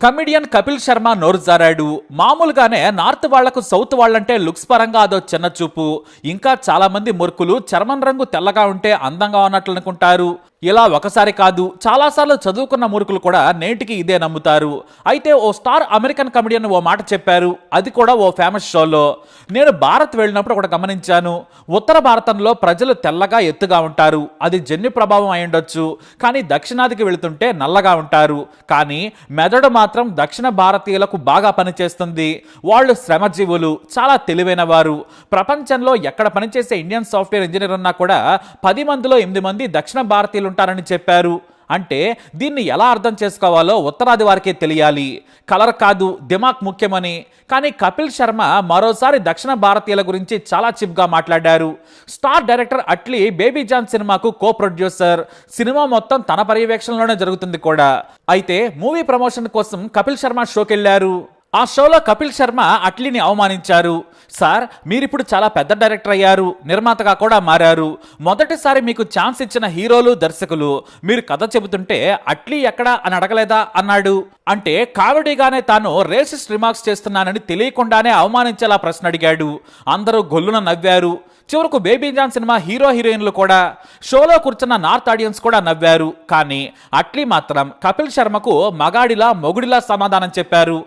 Comedian Kapil Sharma నోరు జారాడు. మామూలుగానే north వాళ్లకు సౌత్ వాళ్ళంటే లుక్స్ పరంగా అదో చిన్న చూపు. ఇంకా చాలా మంది మూర్ఖులు చర్మం రంగు తెల్లగా ఉంటే అందంగా ఉన్నట్లు అనుకుంటారు. ఇలా ఒకసారి కాదు చాలాసార్లు చదువుకున్న మూర్ఖులు కూడా నేటికి ఇదే నమ్ముతారు. అయితే ఓ స్టార్ అమెరికన్ కమెడియన్ ఓ మాట చెప్పారు, అది కూడా ఓ ఫేమస్ షోలో. నేను భారత్ వెళ్ళినప్పుడు ఒకటి గమనించాను. ఉత్తర భారతంలో ప్రజలు తెల్లగా ఎత్తుగా ఉంటారు. అది జన్యు ప్రభావం అయ్యుండొచ్చు. కానీ దక్షిణాదికి వెళుతుంటే నల్లగా ఉంటారు. కానీ మెదడు మాత్రం దక్షిణ భారతీయులకు బాగా పనిచేస్తుంది. వాళ్ళు శ్రమజీవులు, చాలా తెలివైన వారు. ప్రపంచంలో ఎక్కడ పనిచేసే ఇండియన్ సాఫ్ట్వేర్ ఇంజనీర్ ఉన్నా కూడా 10 మందిలో 8 మంది దక్షిణ భారతీయులు ఉంటారని చెప్పారు. అంటే దీన్ని ఎలా అర్థం చేసుకోవాలో ఉత్తరాది వారికే తెలియాలి. కలర్ కాదు దిమాగ్ ముఖ్యమని. కానీ కపిల్ శర్మ మరోసారి దక్షిణ భారతీయుల గురించి చాలా చిప్గా మాట్లాడారు. స్టార్ డైరెక్టర్ అట్లీ బేబీ జాన్ సినిమాకు కో ప్రొడ్యూసర్. సినిమా మొత్తం తన పర్యవేక్షణలోనే జరుగుతుంది కూడా. అయితే మూవీ ప్రమోషన్ కోసం కపిల్ శర్మ షోకెళ్లారు. ఆ షోలో కపిల్ శర్మ అట్లీని అవమానించారు. సార్, మీరిప్పుడు చాలా పెద్ద డైరెక్టర్ అయ్యారు, నిర్మాతగా కూడా మారారు. మొదటిసారి మీకు ఛాన్స్ ఇచ్చిన హీరోలు, దర్శకులు మీరు కథ చెబుతుంటే అట్లీ ఎక్కడా అని అడగలేదా అన్నాడు. అంటే కామెడీగానే తాను రేసిస్ట్ రిమార్క్స్ చేస్తున్నానని తెలియకుండానే అవమానించేలా ప్రశ్న అడిగాడు. అందరూ గొల్లున నవ్వారు. చివరకు బేబీ జాన్ సినిమా హీరో హీరోయిన్లు కూడా, షోలో కూర్చున్న నార్త్ ఆడియన్స్ కూడా నవ్వారు. కానీ అట్లీ మాత్రం కపిల్ శర్మకు మగాడిలా మొగుడిలా సమాధానం చెప్పారు.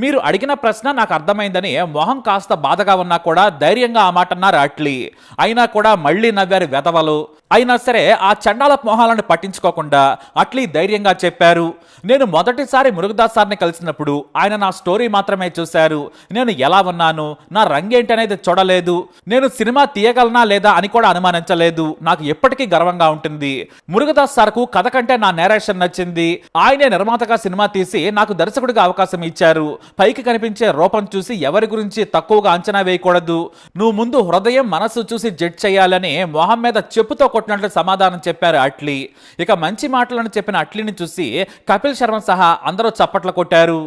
మీరు అడిగిన ప్రశ్న నాకు అర్థమైందని మొహం కాస్త బాధగా ఉన్నా కూడా ధైర్యంగా ఆ మాట అన్నారు అట్లీ. అయినా కూడా మళ్ళీ నవ్వారు వెధవలు. అయినా సరే ఆ చండాల మొహాలను పట్టించుకోకుండా అట్లీ ధైర్యంగా చెప్పారు. నేను మొదటిసారి మురుగదాస్ సార్ని కలిసినప్పుడు ఆయన నా స్టోరీ మాత్రమే చూశారు. నేను ఎలా ఉన్నాను, నా రంగేంటి అనేది చూడలేదు. నేను సినిమా తీయగలనా లేదా అని కూడా అనుమానించలేదు. నాకు ఎప్పటికీ గర్వంగా ఉంటుంది. మురుగదాస్ సార్కు కథ కంటే నా నేరేషన్ నచ్చింది. ఆయనే నిర్మాతగా సినిమా తీసి నాకు దర్శకుడిగా అవకాశం ఇచ్చారు. పైకి కనిపించే రూపం చూసి ఎవరి గురించి తక్కువగా అంచనా వేయకూడదు. నువ్వు ముందు హృదయం, మనసు చూసి జడ్జ్ చేయాలని మొహం మీద చెప్పుతో కొట్టినట్లు సమాధానం చెప్పారు అట్లీ. ఇక మంచి మాటలను చెప్పిన అట్లీని చూసి కపిల్ శర్మ సహా అందరూ చప్పట్లు కొట్టారు.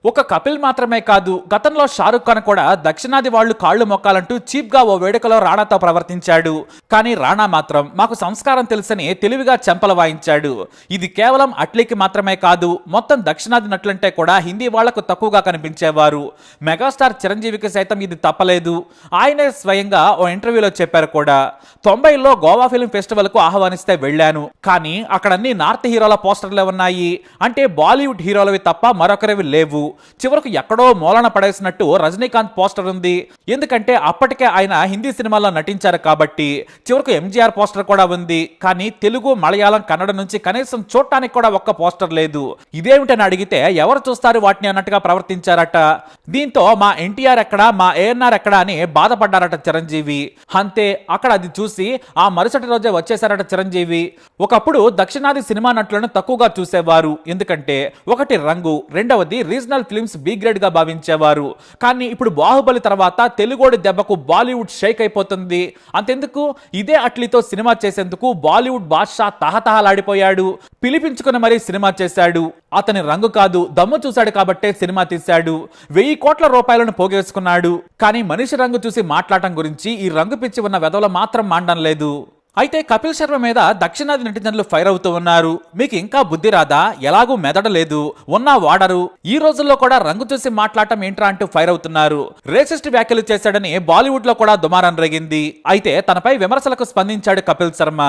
ఒక కపిల్ మాత్రమే కాదు, గతంలో షారుఖ్ ఖాన్ కూడా దక్షిణాది వాళ్ళు కాళ్లు మొక్కాలంటూ చీప్ గా ఓ వేడుకలో రాణాతో ప్రవర్తించాడు. కానీ రాణా మాత్రం మాకు సంస్కారం తెలుసని తెలివిగా చెంపలు వాయించాడు. ఇది కేవలం అట్లీకి మాత్రమే కాదు, మొత్తం దక్షిణాది నట్లంటే కూడా హిందీ వాళ్లకు తక్కువగా కనిపించేవారు. మెగాస్టార్ చిరంజీవికి సైతం ఇది తప్పలేదు. ఆయనే స్వయంగా ఓ ఇంటర్వ్యూలో చెప్పారు కూడా. 90లో గోవా ఫిల్మ్ ఫెస్టివల్ కు ఆహ్వానిస్తే వెళ్ళాను. కానీ అక్కడన్నీ నార్త్ హీరోల పోస్టర్లే ఉన్నాయి. అంటే బాలీవుడ్ హీరోలవి తప్ప మరొకరివి లేవు. చివరకు ఎక్కడో మూలన పడేసినట్టు రజనీకాంత్ పోస్టర్ ఉంది. ఎందుకంటే అప్పటికే ఆయన హిందీ సినిమాల్లో నటించారు కాబట్టి. చివరకు ఎంజీఆర్ పోస్టర్ కూడా ఉంది. కానీ తెలుగు, మలయాళం, కన్నడ నుంచి కనీసం చూడటానికి కూడా ఒక్క పోస్టర్ లేదు. ఇదేమిటని అడిగితే ఎవరు చూస్తారు వాటిని అన్నట్టుగా ప్రవర్తించారట. దీంతో మా ఎన్టీఆర్ ఎక్కడా, మా ఏఎన్ఆర్ ఎక్కడా అని బాధపడ్డారట చిరంజీవి. అంతే, అక్కడ అది చూసి ఆ మరుసటి రోజే వచ్చేసారట చిరంజీవి. ఒకప్పుడు దక్షిణాది సినిమా నటులను తక్కువగా చూసేవారు. ఎందుకంటే ఒకటి రంగు, రెండవది రీజనల్ ఫిల్మ్స్ బి గ్రేడ్ గా భావించేవారు. కానీ ఇప్పుడు బాహుబలి తర్వాత తెలుగోడి దెబ్బకు బాలీవుడ్ షేక్ అయిపోతుంది. అంతెందుకు, ఇదే అట్లీతో సినిమా చేసేందుకు బాలీవుడ్ బాద్షా తహతహలాడిపోయాడు. పిలిపించుకుని మరీ సినిమా చేశాడు. అతని రంగు కాదు, దమ్ము చూశాడు కాబట్టే సినిమా తీశాడు. 1000 కోట్ల రూపాయలను పోగేసుకున్నాడు. కానీ మనిషి రంగు చూసి మాట్లాడటం గురించి ఈ రంగు పిచ్చి ఉన్న వెధవలు మాత్రం మాండం లేదు. అయితే కపిల్ శర్మ మీద దక్షిణాది నెటిజన్లు ఫైర్ అవుతూ ఉన్నారు. మీకు ఇంకా బుద్ధి రాదా, ఎలాగూ మెదడలేదు, ఉన్నా వాడరు, ఈ రోజుల్లో కూడా రంగు చూసి మాట్లాడటం ఏంట్రా అంటూ ఫైర్ అవుతున్నారు. రేసిస్ట్ వ్యాఖ్యలు చేశాడని బాలీవుడ్ లో కూడా దుమారం రేగింది. అయితే తనపై విమర్శలకు స్పందించాడు కపిల్ శర్మ.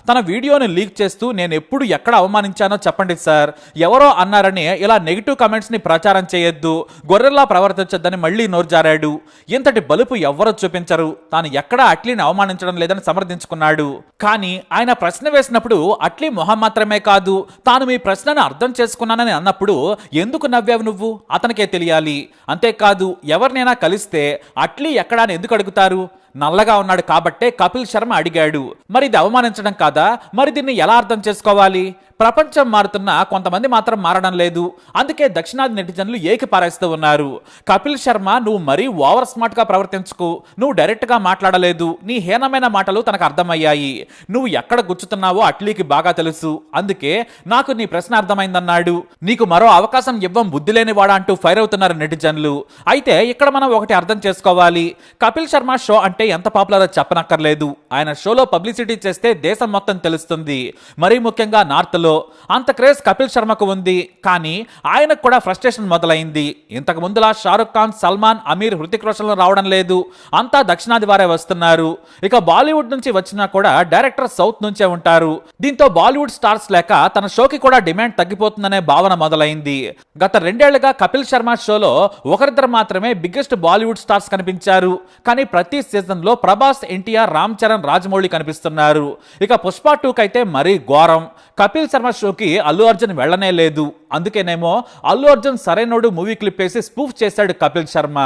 తన వీడియోని లీక్ చేస్తూ నేను ఎప్పుడు ఎక్కడ అవమానించానో చెప్పండి సార్, ఎవరో అన్నారని ఇలా నెగిటివ్ కమెంట్స్ ని ప్రచారం చేయొద్దు, గొర్రెల్లా ప్రవర్తించొద్దని మళ్లీ నోర్జారాడు. ఇంతటి బలుపు ఎవ్వరూ చూపించరు. తాను ఎక్కడా అట్లీని అవమానించడం లేదని సమర్థించుకున్నాడు. కానీ ఆయన ప్రశ్న వేసినప్పుడు అట్లీ మొహం మాత్రమే కాదు, తాను మీ ప్రశ్నను అర్థం చేసుకున్నానని అన్నప్పుడు ఎందుకు నవ్వావు నువ్వు అతనికే తెలియాలి. అంతేకాదు, ఎవరినైనా కలిస్తే అట్లీ ఎక్కడా అని ఎందుకు అడుగుతారు? నల్లగా ఉన్నాడు కాబట్టే కపిల్ శర్మ అడిగాడు. మరి ఇది అవమానించడం కాదా? మరి దీన్ని ఎలా అర్థం చేసుకోవాలి? ప్రపంచం మారుతున్నా కొంతమంది మాత్రం మారడం లేదు. అందుకే దక్షిణాది నెటిజన్లు ఏకిపారేస్తూ ఉన్నారు. కపిల్ శర్మ, నువ్వు మరీ ఓవర్ స్మార్ట్ గా ప్రవర్తించుకు. నువ్వు డైరెక్ట్ గా మాట్లాడలేదు. నీ హీనమైన మాటలు తనకు అర్థమయ్యాయి. నువ్వు ఎక్కడ గుచ్చుతున్నావో అట్లీకి బాగా తెలుసు. అందుకే నాకు నీ ప్రశ్న అర్థమైందన్నాడు. నీకు మరో అవకాశం ఇవ్వం బుద్ధి లేనివాడా అంటూ ఫైర్ అవుతున్నారు నెటిజన్లు. అయితే ఇక్కడ మనం ఒకటి అర్థం చేసుకోవాలి. కపిల్ శర్మ షో అంటే ఎంత పాపులరో చెప్పనక్కర్లేదు. ఆయన షోలో పబ్లిసిటీ చేస్తే దేశం మొత్తం తెలుస్తుంది. మరీ ముఖ్యంగా నార్త్ లో లో. అంత క్రేజ్ కపిల్ శర్మకు ఉంది, కానీ ఆయనకు కూడా ఫ్రస్ట్రేషన్ మొదలైంది. ఇంతకు ముందులా షారుఖ్ ఖాన్, సల్మాన్, అమీర్, హృతిక్ రోషన్ రావడం లేదు, అంతా దక్షిణాది వారే వస్తున్నారు. ఇక బాలీవుడ్ నుంచి వచ్చినా కూడా డైరెక్టర్ సౌత్ నుంచే ఉంటారు. దీంతో బాలీవుడ్ స్టార్స్ లేక తన షోకి కూడా డిమాండ్ తగ్గిపోతుందనే భావన మొదలైంది. గత 2 ఏళ్లుగా కపిల్ శర్మ షోలో ఒకరిద్దరు మాత్రమే బిగ్గెస్ట్ బాలీవుడ్ స్టార్స్ కనిపించారు. కానీ ప్రతి సీజన్ లో ప్రభాస్, ఎన్టీఆర్, రామ్ చరణ్, రాజమౌళి కనిపిస్తున్నారు. ఇక పుష్ప 2 కైతే మరీ ఘోరం. కపిల్ శర్మ షోకి అల్లు అర్జున్ వెళ్ళనే లేదు. అందుకేనేమో అల్లు అర్జున్ సరైనోడు మూవీ క్లిప్ వేసి స్పూఫ్ చేశాడు కపిల్ శర్మ.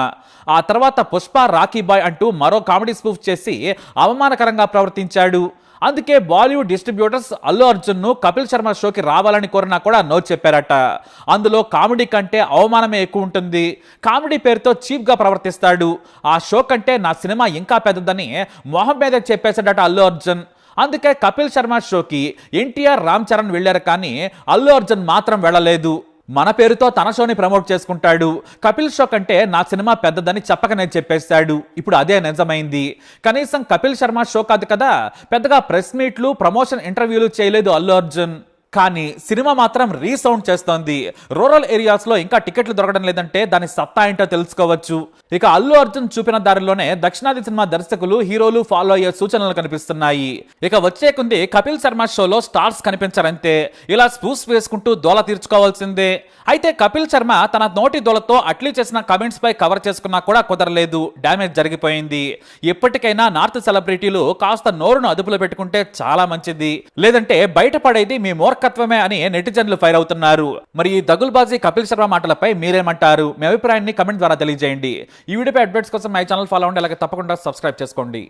ఆ తర్వాత పుష్ప, రాఖీ బాయ్ అంటూ మరో కామెడీ స్పూఫ్ చేసి అవమానకరంగా ప్రవర్తించాడు. అందుకే బాలీవుడ్ డిస్ట్రిబ్యూటర్స్ అల్లు అర్జున్ ను కపిల్ శర్మ షోకి రావాలని కోరినా కూడా నో చెప్పారట. అందులో కామెడీ కంటే అవమానమే ఎక్కువ ఉంటుంది. కామెడీ పేరుతో చీప్ గా ప్రవర్తిస్తాడు. ఆ షో కంటే నా సినిమా ఇంకా పెద్దదని మొహం మీద చెప్పేశాడట అల్లు అర్జున్. అందుకే కపిల్ శర్మ షోకి ఎన్టీఆర్, రామ్ చరణ్ వెళ్లారు, కానీ అల్లు అర్జున్ మాత్రం వెళ్ళలేదు. మన పేరుతో తన షోని ప్రమోట్ చేసుకుంటాడు. కపిల్ షో కంటే నా సినిమా పెద్దదని చెప్పకనే చెప్పేశాడు. ఇప్పుడు అదే నిజమైంది. కనీసం కపిల్ శర్మ షో కాదు కదా, పెద్దగా ప్రెస్ మీట్లు, ప్రమోషన్ ఇంటర్వ్యూలు చేయలేదు అల్లు అర్జున్. కానీ సినిమా మాత్రం రీసౌండ్ చేస్తోంది. రూరల్ ఏరియాస్ లో ఇంకా టికెట్లు దొరకడం లేదంటే దాని సత్తా ఏంటో తెలుసుకోవచ్చు. ఇక అల్లు అర్జున్ చూపిన దారిలోనే దక్షిణాది సినిమా దర్శకులు, హీరోలు ఫాలో అయ్యే సూచనలు కనిపిస్తున్నాయి. ఇక వచ్చే కొంది కపిల్ శర్మ షోలో స్టార్స్ కనిపించరంతే, ఇలా స్పూస్ వేసుకుంటూ దోల తీర్చుకోవాల్సిందే. అయితే కపిల్ శర్మ తన నోటి దోలతో అట్లీ చేసిన కమెంట్స్ పై కవర్ చేసుకున్నా కూడా కుదరలేదు, డ్యామేజ్ జరిగిపోయింది. ఎప్పటికైనా నార్త్ సెలబ్రిటీలు కాస్త నోరును అదుపులో పెట్టుకుంటే చాలా మంచిది, లేదంటే బయటపడేది మీ మూర్ఖత్వమే అని నెటిజన్లు ఫైర్ అవుతున్నారు. మరి ఈ దగుల్బాజీ కపిల్ శర్మ మాటలపై మీరేమంటారు? మీ అభిప్రాయాన్ని కమెంట్ ద్వారా తెలియజేయండి. ఈ వీడియోపై అప్డేట్స్ కోసం మై ఛానల్ ఫాలో అవ్వండి, అలాగే తప్పకుండా సబ్స్క్రైబ్ చేసుకోండి.